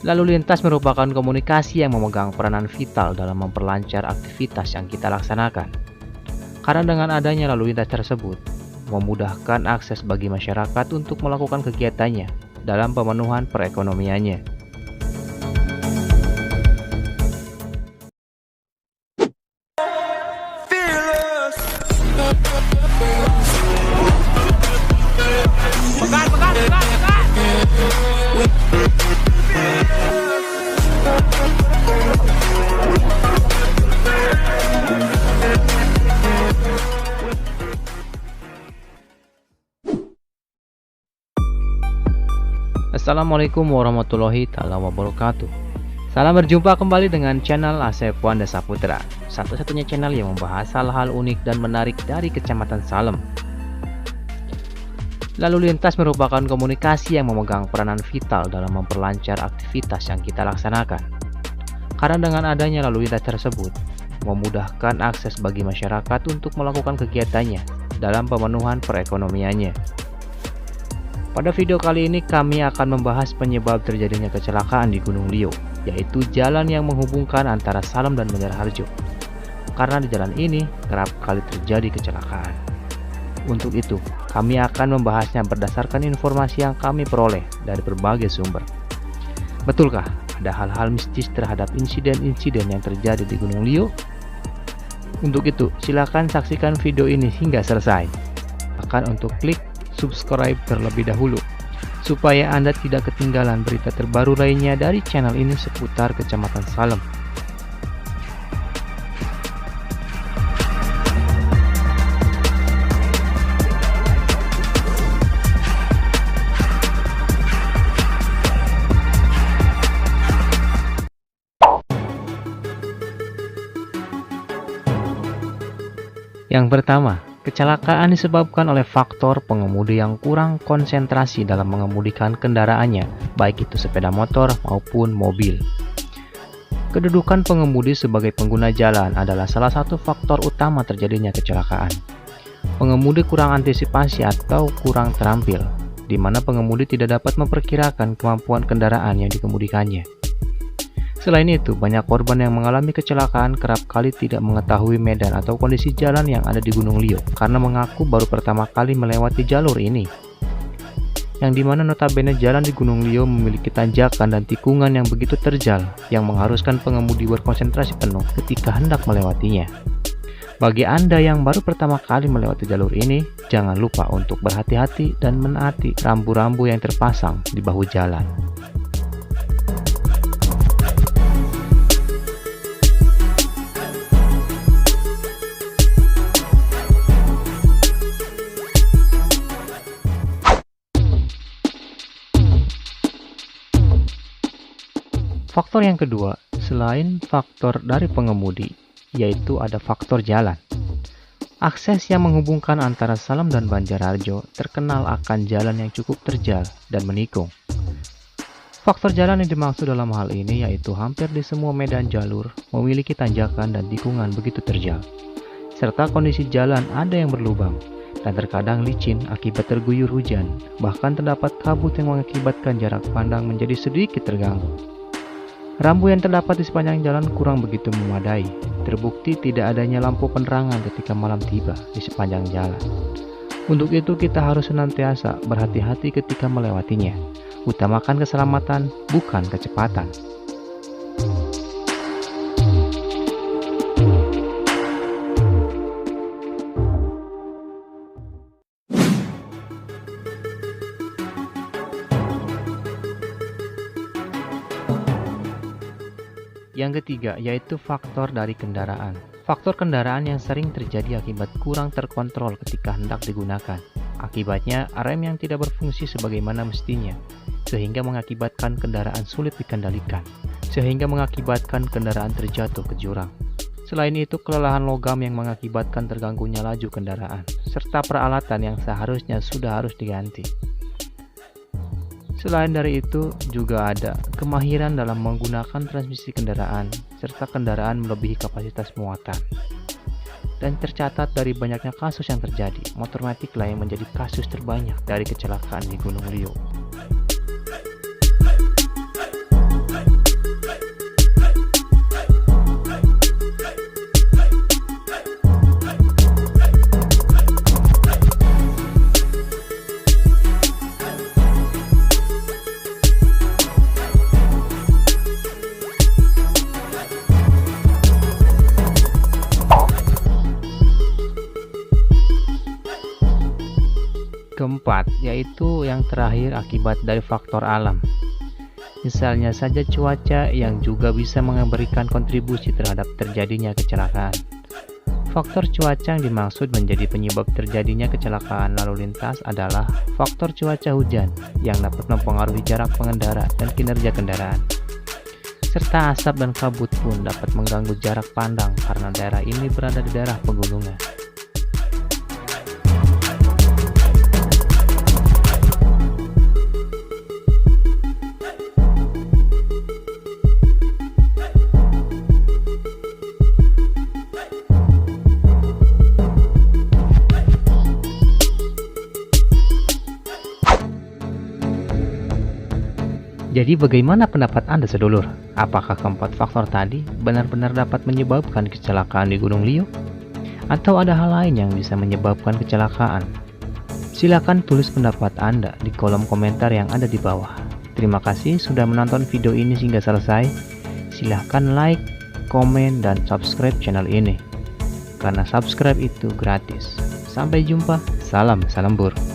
Lalu lintas merupakan komunikasi yang memegang peranan vital dalam memperlancar aktivitas yang kita laksanakan. Karena dengan adanya lalu lintas tersebut, memudahkan akses bagi masyarakat untuk melakukan kegiatannya dalam pemenuhan perekonomiannya. Assalamualaikum warahmatullahi wabarakatuh. Salam berjumpa kembali dengan channel Asep Wanda Saputra, satu-satunya channel yang membahas hal-hal unik dan menarik dari Kecamatan Salem. Lalu lintas merupakan komunikasi yang memegang peranan vital dalam memperlancar aktivitas yang kita laksanakan. Karena dengan adanya lalu lintas tersebut, memudahkan akses bagi masyarakat untuk melakukan kegiatannya dalam pemenuhan perekonomiannya. Pada video kali ini kami akan membahas penyebab terjadinya kecelakaan di Gunung Liuk, yaitu jalan yang menghubungkan antara Salem dan Banjarharjo. Karena di jalan ini kerap kali terjadi kecelakaan. Untuk itu, kami akan membahasnya berdasarkan informasi yang kami peroleh dari berbagai sumber. Betulkah ada hal-hal mistis terhadap insiden-insiden yang terjadi di Gunung Liuk? Untuk itu, silakan saksikan video ini hingga selesai. Tekan untuk klik subscribe terlebih dahulu supaya Anda tidak ketinggalan berita terbaru lainnya dari channel ini seputar Kecamatan Salem. Yang pertama, kecelakaan disebabkan oleh faktor pengemudi yang kurang konsentrasi dalam mengemudikan kendaraannya, baik itu sepeda motor maupun mobil. Kedudukan pengemudi sebagai pengguna jalan adalah salah satu faktor utama terjadinya kecelakaan. Pengemudi kurang antisipasi atau kurang terampil, di mana pengemudi tidak dapat memperkirakan kemampuan kendaraan yang dikemudikannya. Selain itu, banyak korban yang mengalami kecelakaan kerap kali tidak mengetahui medan atau kondisi jalan yang ada di Gunung Liuk karena mengaku baru pertama kali melewati jalur ini. Yang dimana notabene jalan di Gunung Liuk memiliki tanjakan dan tikungan yang begitu terjal yang mengharuskan pengemudi berkonsentrasi penuh ketika hendak melewatinya. Bagi Anda yang baru pertama kali melewati jalur ini, jangan lupa untuk berhati-hati dan menaati rambu-rambu yang terpasang di bahu jalan. Faktor yang kedua, selain faktor dari pengemudi, yaitu ada faktor jalan. Akses yang menghubungkan antara Salem dan Banjarharjo terkenal akan jalan yang cukup terjal dan menikung. Faktor jalan yang dimaksud dalam hal ini yaitu hampir di semua medan jalur memiliki tanjakan dan tikungan begitu terjal, serta kondisi jalan ada yang berlubang dan terkadang licin akibat terguyur hujan, bahkan terdapat kabut yang mengakibatkan jarak pandang menjadi sedikit terganggu. Rambu yang terdapat di sepanjang jalan kurang begitu memadai, terbukti tidak adanya lampu penerangan ketika malam tiba di sepanjang jalan. Untuk itu kita harus senantiasa berhati-hati ketika melewatinya, utamakan keselamatan bukan kecepatan. Yang ketiga, yaitu faktor dari kendaraan. Faktor kendaraan yang sering terjadi akibat kurang terkontrol ketika hendak digunakan. Akibatnya, rem yang tidak berfungsi sebagaimana mestinya, sehingga mengakibatkan kendaraan sulit dikendalikan, sehingga mengakibatkan kendaraan terjatuh ke jurang. Selain itu, kelelahan logam yang mengakibatkan terganggunya laju kendaraan, serta peralatan yang seharusnya sudah harus diganti. Selain dari itu, juga ada kemahiran dalam menggunakan transmisi kendaraan, serta kendaraan melebihi kapasitas muatan. Dan tercatat dari banyaknya kasus yang terjadi, motor matic lah yang menjadi kasus terbanyak dari kecelakaan di Gunung Liuk. Keempat, yaitu yang terakhir akibat dari faktor alam. Misalnya saja cuaca yang juga bisa memberikan kontribusi terhadap terjadinya kecelakaan. Faktor cuaca yang dimaksud menjadi penyebab terjadinya kecelakaan lalu lintas adalah faktor cuaca hujan yang dapat mempengaruhi jarak pengendara dan kinerja kendaraan. Serta asap dan kabut pun dapat mengganggu jarak pandang karena daerah ini berada di daerah pegunungan. Jadi bagaimana pendapat Anda sedulur? Apakah keempat faktor tadi benar-benar dapat menyebabkan kecelakaan di Gunung Liuk? Atau ada hal lain yang bisa menyebabkan kecelakaan? Silakan tulis pendapat Anda di kolom komentar yang ada di bawah. Terima kasih sudah menonton video ini hingga selesai. Silahkan like, komen, dan subscribe channel ini. Karena subscribe itu gratis. Sampai jumpa, salam lembur.